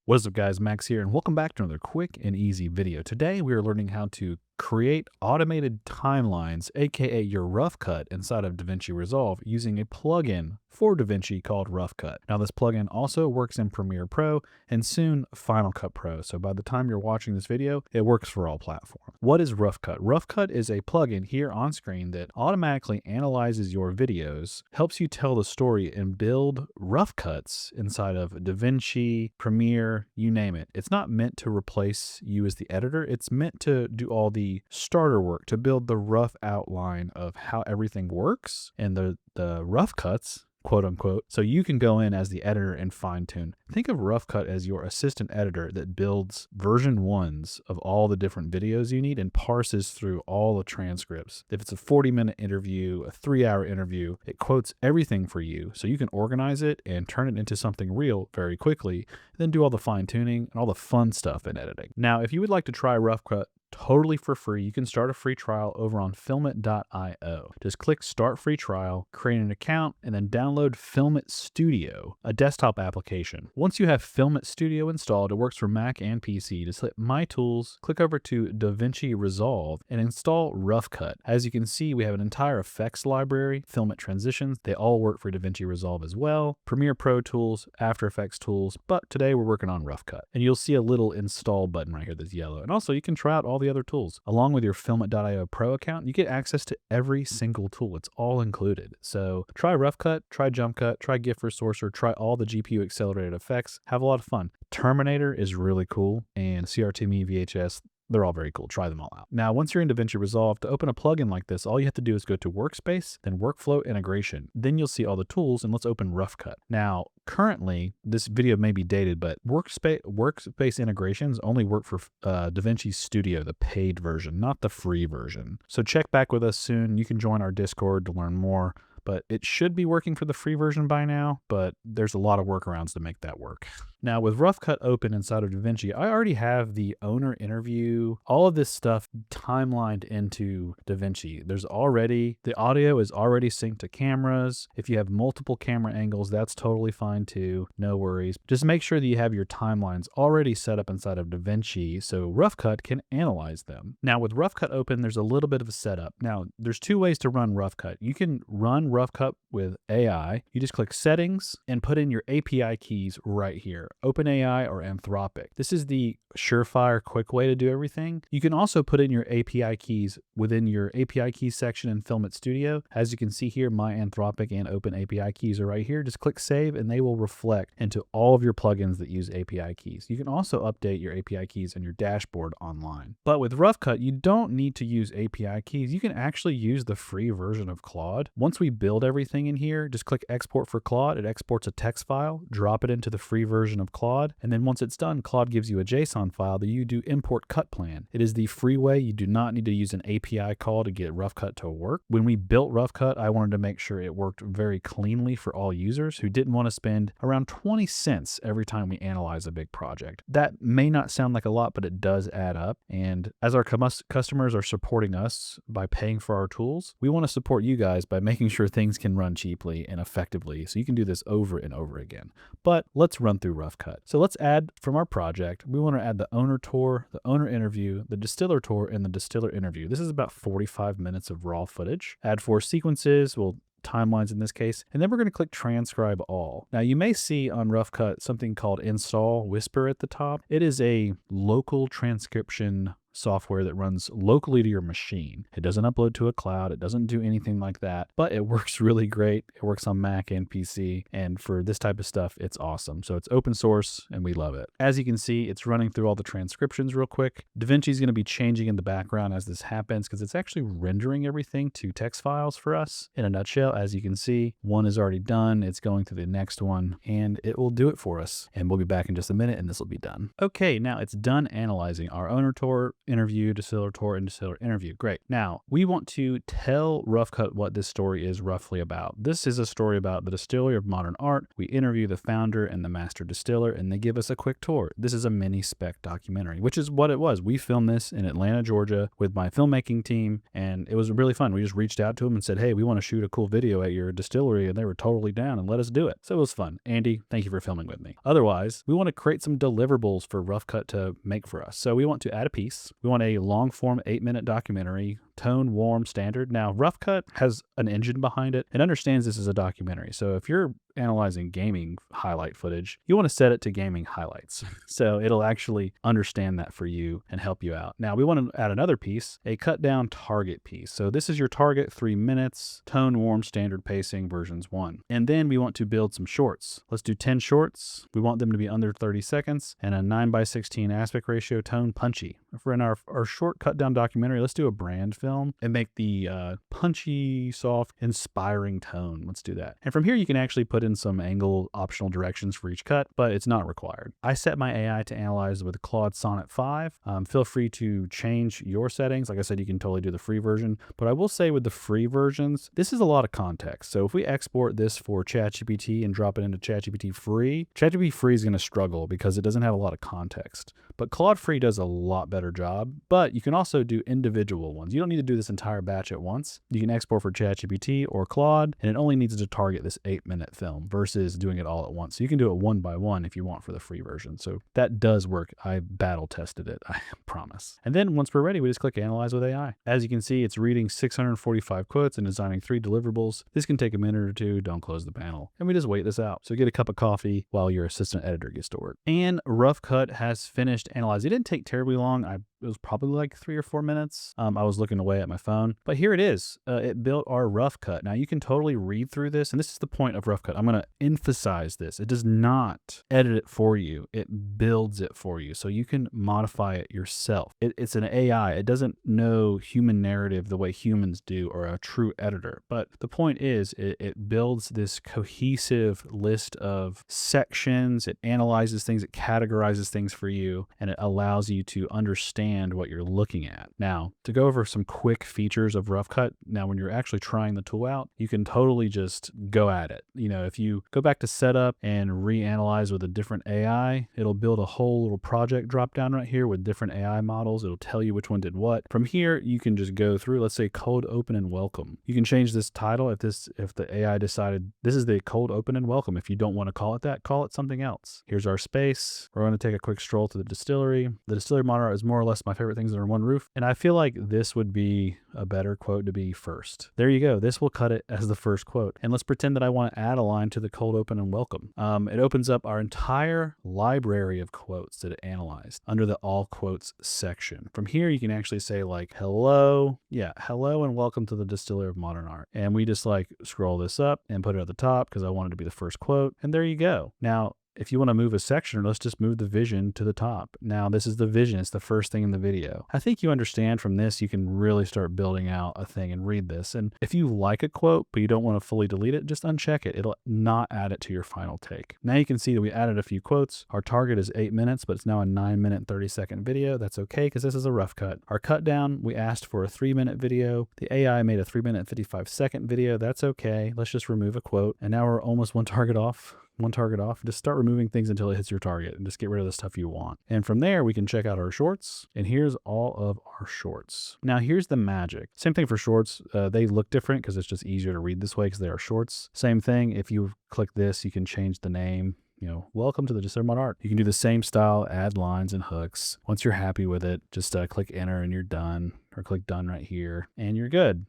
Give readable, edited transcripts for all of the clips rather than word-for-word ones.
What is up guys, Max here, and welcome back to another quick and easy video. Today we are learning how to create automated timelines, aka your RoughCut inside of DaVinci Resolve using a plugin for DaVinci called RoughCut. Now this plugin also works in Premiere Pro and soon Final Cut Pro, so by the time you're watching this video, it works for all platforms. What is RoughCut? RoughCut is a plugin here on screen that automatically analyzes your videos, helps you tell the story and build rough cuts inside of DaVinci, Premiere, you name it. It's not meant to replace you as the editor. It's meant to do all the starter work, to build the rough outline of how everything works and the rough cuts, quote unquote, so you can go in as the editor and fine tune. Think of RoughCut as your assistant editor that builds version ones of all the different videos you need and parses through all the transcripts. If it's a 40-minute interview, a 3-hour interview, it quotes everything for you so you can organize it and turn it into something real very quickly, then do all the fine tuning and all the fun stuff in editing. Now, if you would like to try RoughCut totally for free, you can start a free trial over on filmit.io. Just click start free trial, create an account, and then download Filmit Studio, a desktop application. Once you have Filmit Studio installed, it works for Mac and PC. Just hit My Tools, click over to DaVinci Resolve, and install RoughCut. As you can see, we have an entire effects library, Filmit transitions. They all work for DaVinci Resolve as well. Premiere Pro tools, After Effects tools, but today we're working on RoughCut. And you'll see a little install button right here that's yellow. And also you can try out all the other tools. Along with your Filmit.io Pro account, you get access to every single tool. It's all included. So try RoughCut, try JumpCut, try GIF Resourcer, try all the GPU accelerated effects. Have a lot of fun. Terminator is really cool, and CRTME, VHS, they're all very cool. Try them all out. Now, once you're in DaVinci Resolve, to open a plugin like this, all you have to do is go to Workspace, then Workflow Integration. Then you'll see all the tools, and let's open RoughCut. Now, currently, this video may be dated, but Workspace integrations only work for DaVinci Studio, the paid version, not the free version. So check back with us soon. You can join our Discord to learn more, but it should be working for the free version by now, but there's a lot of workarounds to make that work. Now with RoughCut open inside of DaVinci, I already have the owner interview, all of this stuff timelined into DaVinci. The audio is already synced to cameras. If you have multiple camera angles, that's totally fine too, no worries. Just make sure that you have your timelines already set up inside of DaVinci so RoughCut can analyze them. Now with RoughCut open, there's a little bit of a setup. Now there's two ways to run RoughCut. You can run RoughCut with AI. You just click settings and put in your API keys right here. OpenAI or Anthropic. This is the surefire, quick way to do everything. You can also put in your API keys within your API keys section in Filmit Studio. As you can see here, my Anthropic and Open API keys are right here. Just click save and they will reflect into all of your plugins that use API keys. You can also update your API keys in your dashboard online. But with RoughCut, you don't need to use API keys. You can actually use the free version of Claude. Once we build everything in here, just click export for Claude. It exports a text file, drop it into the free version of Claude, and then once it's done, Claude gives you a JSON file that you do import cut plan. It is the free way. You do not need to use an API call to get RoughCut to work. When we built RoughCut, I wanted to make sure it worked very cleanly for all users who didn't want to spend around 20 cents every time we analyze a big project. That may not sound like a lot, but it does add up. And as our customers are supporting us by paying for our tools, we want to support you guys by making sure things can run cheaply and effectively so you can do this over and over again. But let's run through RoughCut. So let's add from our project, we want to add the owner tour, the owner interview, the distiller tour, and the distiller interview. This is about 45 minutes of raw footage. Add 4 sequences, timelines in this case, and then we're going to click transcribe all. Now you may see on RoughCut something called install whisper at the top. It is a local transcription software that runs locally to your machine. It doesn't upload to a cloud. It doesn't do anything like that, but it works really great. It works on Mac and PC, and for this type of stuff, it's awesome. So it's open source and we love it. As you can see, it's running through all the transcriptions real quick. DaVinci is going to be changing in the background as this happens because it's actually rendering everything to text files for us. In a nutshell, as you can see, one is already done. It's going to the next one and it will do it for us. And we'll be back in just a minute and this will be done. Okay, now it's done analyzing our owner tour interview, distiller tour, and distiller interview. Great. Now, we want to tell RoughCut what this story is roughly about. This is a story about the distillery of modern art. We interview the founder and the master distiller, and they give us a quick tour. This is a mini spec documentary, which is what it was. We filmed this in Atlanta, Georgia with my filmmaking team, and it was really fun. We just reached out to them and said, hey, we want to shoot a cool video at your distillery, and they were totally down and let us do it. So it was fun. Andy, thank you for filming with me. Otherwise, we want to create some deliverables for RoughCut to make for us. So we want to add a piece. We want a long form 8-minute documentary, tone, warm, standard. Now, RoughCut has an engine behind it and understands this is a documentary. So if you're analyzing gaming highlight footage, you want to set it to gaming highlights. So it'll actually understand that for you and help you out. Now we want to add another piece, a cut down target piece. So this is your target, 3 minutes, tone, warm, standard pacing, versions 1. And then we want to build some shorts. Let's do 10 shorts. We want them to be under 30 seconds and a 9:16 aspect ratio, tone, punchy. If we're in our short cut down documentary, let's do a brand film and make the punchy, soft, inspiring tone. Let's do that. And from here, you can actually put in some angle optional directions for each cut, but it's not required. I set my AI to analyze with Claude Sonnet 5. Feel free to change your settings. Like I said, you can totally do the free version, but I will say with the free versions, this is a lot of context. So if we export this for ChatGPT and drop it into ChatGPT free is going to struggle because it doesn't have a lot of context. But Claude Free does a lot better job, but you can also do individual ones. You don't need to do this entire batch at once. You can export for ChatGPT or Claude, and it only needs to target this 8-minute film versus doing it all at once. So you can do it one by one if you want for the free version. So that does work. I battle tested it, I promise. And then once we're ready, we just click Analyze with AI. As you can see, it's reading 645 quotes and designing 3 deliverables. This can take a minute or two. Don't close the panel. And we just wait this out. So get a cup of coffee while your assistant editor gets to work. And RoughCut has finished analyzing. It didn't take terribly long. It was probably like 3 or 4 minutes. I was looking away at my phone, but here it is. It built our RoughCut. Now you can totally read through this, and this is the point of RoughCut. I'm going to emphasize this. It does not edit it for you. It builds it for you, so you can modify it yourself. It's an AI. It doesn't know human narrative the way humans do or a true editor, but the point is it builds this cohesive list of sections. It analyzes things. It categorizes things for you, and it allows you to understand what you're looking at. Now, to go over some quick features of RoughCut, now when you're actually trying the tool out, you can totally just go at it. You know, if you go back to setup and reanalyze with a different AI, it'll build a whole little project drop down right here with different AI models. It'll tell you which one did what. From here, you can just go through, let's say cold open and welcome. You can change this title if the AI decided this is the cold open and welcome. If you don't want to call it that, call it something else. Here's our space. We're going to take a quick stroll to the distillery. The distillery monitor is more or less my favorite things that are on one roof. And I feel like this would be a better quote to be first. There you go. This will cut it as the first quote. And let's pretend that I want to add a line to the cold open and welcome. It opens up our entire library of quotes that it analyzed under the all quotes section. From here, you can actually say like, hello. Yeah, hello and welcome to the distillery of modern art. And we just like scroll this up and put it at the top because I wanted to be the first quote. And there you go. Now, if you want to move a section, let's just move the vision to the top. Now, this is the vision. It's the first thing in the video. I think you understand from this, you can really start building out a thing and read this. And if you like a quote, but you don't want to fully delete it, just uncheck it. It'll not add it to your final take. Now you can see that we added a few quotes. Our target is 8 minutes, but it's now a 9-minute and 30-second video. That's okay because this is a RoughCut. Our cut down, we asked for a 3-minute video. The AI made a 3-minute 55-second video. That's okay. Let's just remove a quote. And now we're almost one target off. Just start removing things until it hits your target and just get rid of the stuff you want. And from there, we can check out our shorts, and here's all of our shorts. Now here's the magic. Same thing for shorts. They look different because it's just easier to read this way because they are shorts. Same thing. If you click this, you can change the name. You know, welcome to the Distillery of Modern Art. You can do the same style, add lines and hooks. Once you're happy with it, just click enter and you're done, or click done right here and you're good.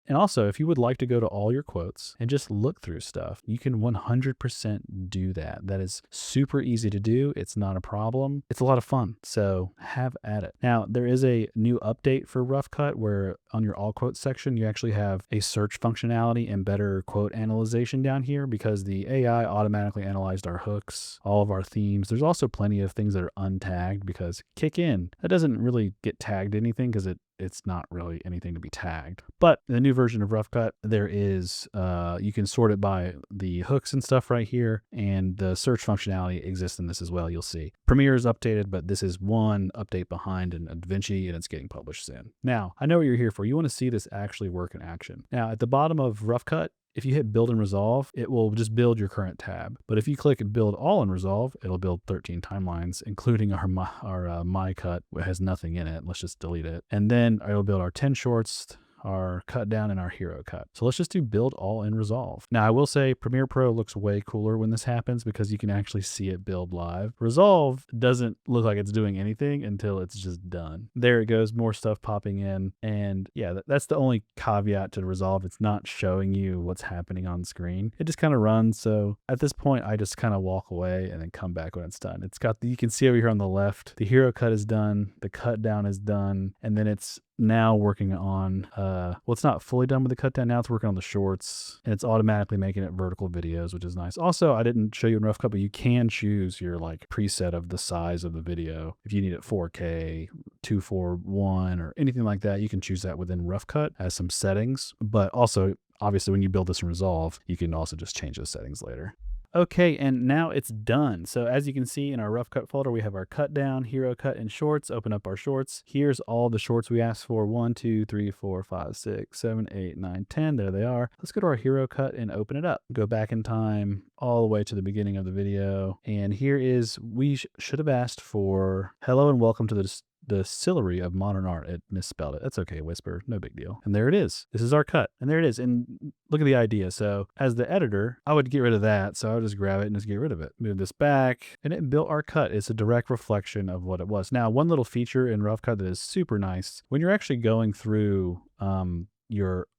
And also, if you would like to go to all your quotes and just look through stuff, you can 100% do that. That is super easy to do. It's not a problem. It's a lot of fun. So have at it. Now, there is a new update for RoughCut where on your all quotes section, you actually have a search functionality and better quote analyzation down here because the AI automatically analyzed our hooks, all of our themes. There's also plenty of things that are untagged because kick in. That doesn't really get tagged anything because it it's not really anything to be tagged. But in the new version of RoughCut, there is, you can sort it by the hooks and stuff right here, and the search functionality exists in this as well, you'll see. Premiere is updated, but this is one update behind in DaVinci, and it's getting published soon. Now, I know what you're here for. You want to see this actually work in action. Now, at the bottom of RoughCut, if you hit build and resolve, it will just build your current tab. But if you click build all and resolve, it'll build 13 timelines, including our my cut, which has nothing in it. Let's just delete it. And then it'll build our 10 shorts, our cut down, and our hero cut. So let's just do build all and resolve. Now I will say Premiere Pro looks way cooler when this happens because you can actually see it build live. Resolve doesn't look like it's doing anything until it's just done. There it goes, more stuff popping in. And yeah, that's the only caveat to Resolve. It's not showing you what's happening on screen. It just kind of runs. So at this point, I just kind of walk away and then come back when it's done. It's got you can see over here on the left, the hero cut is done, the cut down is done, and then it's now working on, well, it's not fully done with the cut down. Now it's working on the shorts, and it's automatically making it vertical videos, which is nice. Also, I didn't show you in RoughCut, but you can choose your like preset of the size of the video. If you need it 4K, 241, or anything like that, you can choose that within RoughCut as some settings. But also, obviously, when you build this in Resolve, you can also just change those settings later. Okay, and now it's done. So as you can see in our RoughCut folder, we have our cut down, hero cut, and shorts. Open up our shorts. Here's all the shorts we asked for. 1, 2, 3, 4, 5, 6, 7, 8, 9, 10. There they are. Let's go to our hero cut and open it up. Go back in time all the way to the beginning of the video. And here is, we should have asked for hello and welcome to the distillery of modern art. It misspelled it. That's okay, Whisper. No big deal. And there it is. This is our cut. And there it is. And look at the idea. So as the editor, I would get rid of that. So I would just grab it and just get rid of it. Move this back, and it built our cut. It's a direct reflection of what it was. Now, one little feature in RoughCut that is super nice, when you're actually going through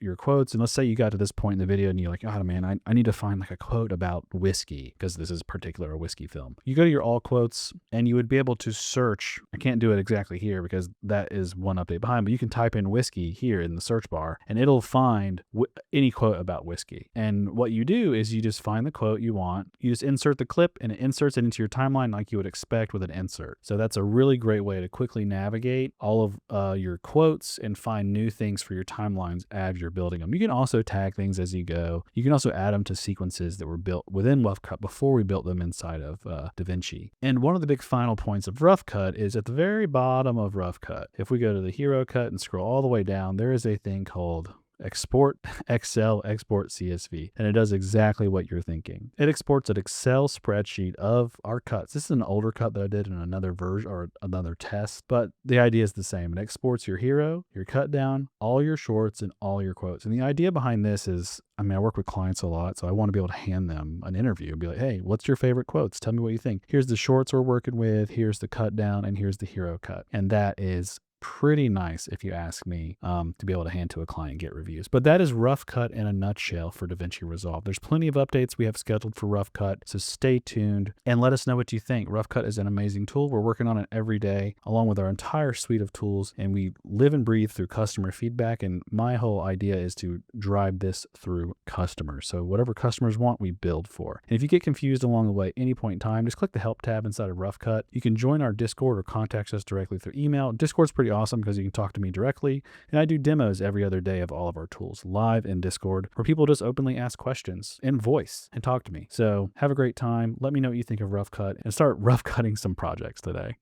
your quotes, and let's say you got to this point in the video and you're like, oh man, I need to find like a quote about whiskey because this is particular a whiskey film. You go to your all quotes and you would be able to search. I can't do it exactly here because that is one update behind, but you can type in whiskey here in the search bar and it'll find any quote about whiskey. And what you do is you just find the quote you want, you just insert the clip, and it inserts it into your timeline like you would expect with an insert. So that's a really great way to quickly navigate all of your quotes and find new things for your timelines as you're building them. You can also tag things as you go. You can also add them to sequences that were built within RoughCut before we built them inside of DaVinci. And one of the big final points of RoughCut is at the very bottom of RoughCut. If we go to the hero cut and scroll all the way down, there is a thing called export Excel, export CSV, and it does exactly what you're thinking. It exports an Excel spreadsheet of our cuts. This is an older cut that I did in another version or another test, but the idea is the same. It exports your hero, your cut down, all your shorts, and all your quotes. And the idea behind this is, I mean, I work with clients a lot, so I want to be able to hand them an interview and be like, hey, what's your favorite quotes? Tell me what you think. Here's the shorts we're working with, here's the cut down, and here's the hero cut. And that is pretty nice, if you ask me, to be able to hand to a client and get reviews. But that is RoughCut in a nutshell for DaVinci Resolve. There's plenty of updates we have scheduled for RoughCut, so stay tuned and let us know what you think. RoughCut is an amazing tool. We're working on it every day, along with our entire suite of tools, and we live and breathe through customer feedback, and my whole idea is to drive this through customers. So whatever customers want, we build for. And if you get confused along the way, any point in time, just click the Help tab inside of RoughCut. You can join our Discord or contact us directly through email. Discord's pretty awesome because you can talk to me directly, and I do demos every other day of all of our tools live in Discord where people just openly ask questions in voice and talk to me. So have a great time. Let me know what you think of RoughCut and start rough cutting some projects today.